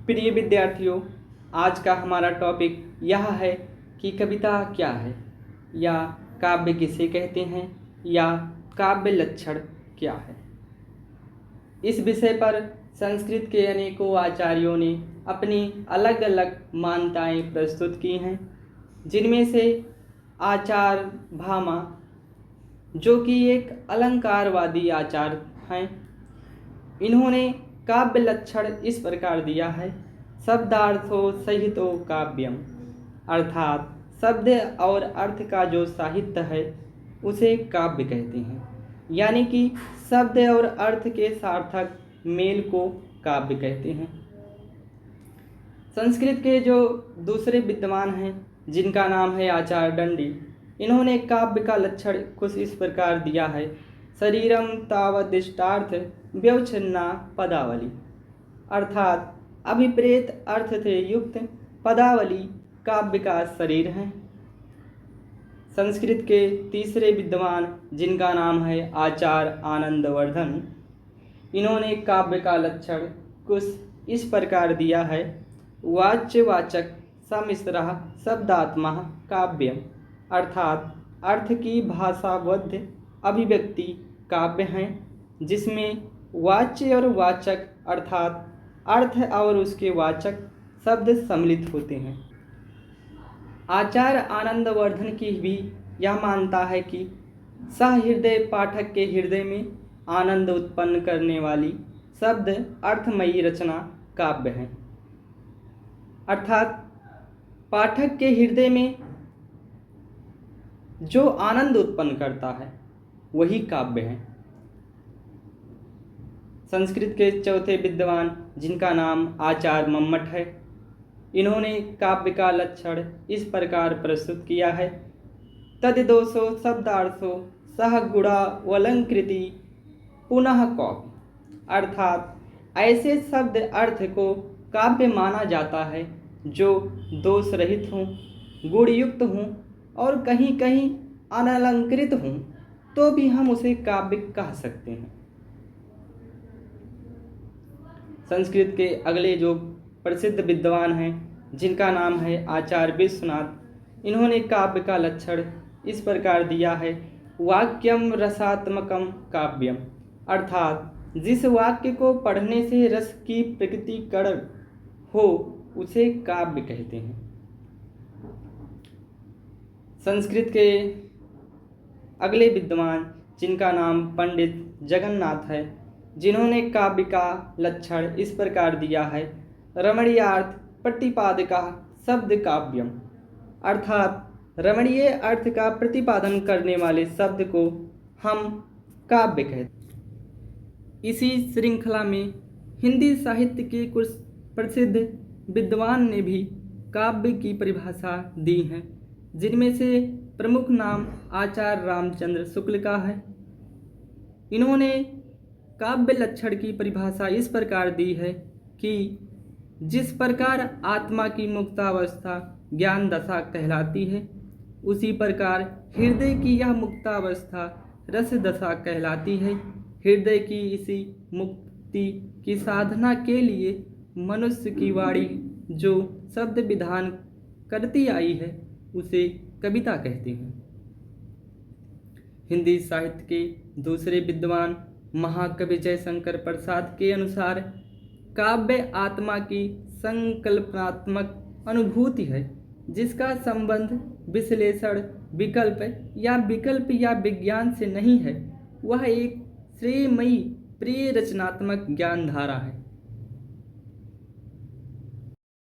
प्रिय विद्यार्थियों, आज का हमारा टॉपिक यह है कि कविता क्या है या काव्य किसे कहते हैं या काव्य लक्षण क्या है। इस विषय पर संस्कृत के अनेकों आचार्यों ने अपनी अलग अलग मान्यताएं प्रस्तुत की हैं, जिनमें से आचार्य भामा, जो कि एक अलंकारवादी आचार्य हैं, इन्होंने काव्य लक्षण इस प्रकार दिया है। शब्दार्थो सहितो काव्यम, अर्थात शब्द और अर्थ का जो साहित्य है उसे काव्य कहते हैं, यानी कि शब्द और अर्थ के सार्थक मेल को काव्य कहते हैं। संस्कृत के जो दूसरे विद्वान हैं, जिनका नाम है आचार्य दंडी, इन्होंने काव्य का लक्षण कुछ इस प्रकार दिया है। शरीरम तावदिष्टार्थ व्यवच्छिन्ना पदावली, अर्थात अभिप्रेत अर्थ से युक्त पदावली काव्य का शरीर है। संस्कृत के तीसरे विद्वान, जिनका नाम है आचार्य आनंदवर्धन, इन्होंने काव्य का लक्षण कुछ इस प्रकार दिया है। वाच्यवाचक सम्मिश्रः शब्दात्मा काव्यम, अर्थात अर्थ की भाषाबद्ध अभिव्यक्ति काव्य हैं, जिसमें वाच्य और वाचक अर्थात अर्थ और उसके वाचक शब्द सम्मिलित होते हैं। आचार्य आनंदवर्धन की भी यह मानता है कि सहृदय पाठक के हृदय में आनंद उत्पन्न करने वाली शब्द अर्थमयी रचना काव्य है, अर्थात पाठक के हृदय में जो आनंद उत्पन्न करता है वही काव्य है। संस्कृत के चौथे विद्वान, जिनका नाम आचार्य मम्मट है, इन्होंने काव्य का लक्षण इस प्रकार प्रस्तुत किया है। तद्दोषो शब्दार्थो सह गुणावलंकृति पुनः काव्य, अर्थात ऐसे शब्द अर्थ को काव्य माना जाता है जो दोष रहित हों, गुणयुक्त हों और कहीं कहीं अनलंकृत हों, तो भी हम उसे काव्य कह सकते हैं। संस्कृत के अगले जो प्रसिद्ध विद्वान हैं, जिनका नाम है आचार्य विश्वनाथ, इन्होंने काव्य का लक्षण इस प्रकार दिया है। वाक्यम रसात्मकम काव्यम, अर्थात जिस वाक्य को पढ़ने से रस की प्रकटीकरण हो उसे काव्य कहते हैं। संस्कृत के अगले विद्वान, जिनका नाम पंडित जगन्नाथ है, जिन्होंने काव्य का लक्षण इस प्रकार दिया है। रमणीयार्थ प्रतिपादका शब्द काव्यम, अर्थात रमणीय अर्थ का प्रतिपादन करने वाले शब्द को हम काव्य कहते हैं। इसी श्रृंखला में हिंदी साहित्य के कुछ प्रसिद्ध विद्वान ने भी काव्य की परिभाषा दी है, जिनमें से प्रमुख नाम आचार्य रामचंद्र शुक्ल का है। इन्होंने काव्य लक्षण की परिभाषा इस प्रकार दी है कि जिस प्रकार आत्मा की मुक्तावस्था ज्ञान दशा कहलाती है, उसी प्रकार हृदय की यह मुक्तावस्था रस दशा कहलाती है। हृदय की इसी मुक्ति की साधना के लिए मनुष्य की वाणी जो शब्द विधान करती आई है उसे कविता कहते हैं। हिंदी साहित्य के दूसरे विद्वान महाकवि जयशंकर प्रसाद के अनुसार काव्य आत्मा की संकल्पनात्मक अनुभूति है, जिसका संबंध विश्लेषण विकल्प या विज्ञान से नहीं है। वह एक श्रेयमयी प्रिय रचनात्मक ज्ञान धारा है।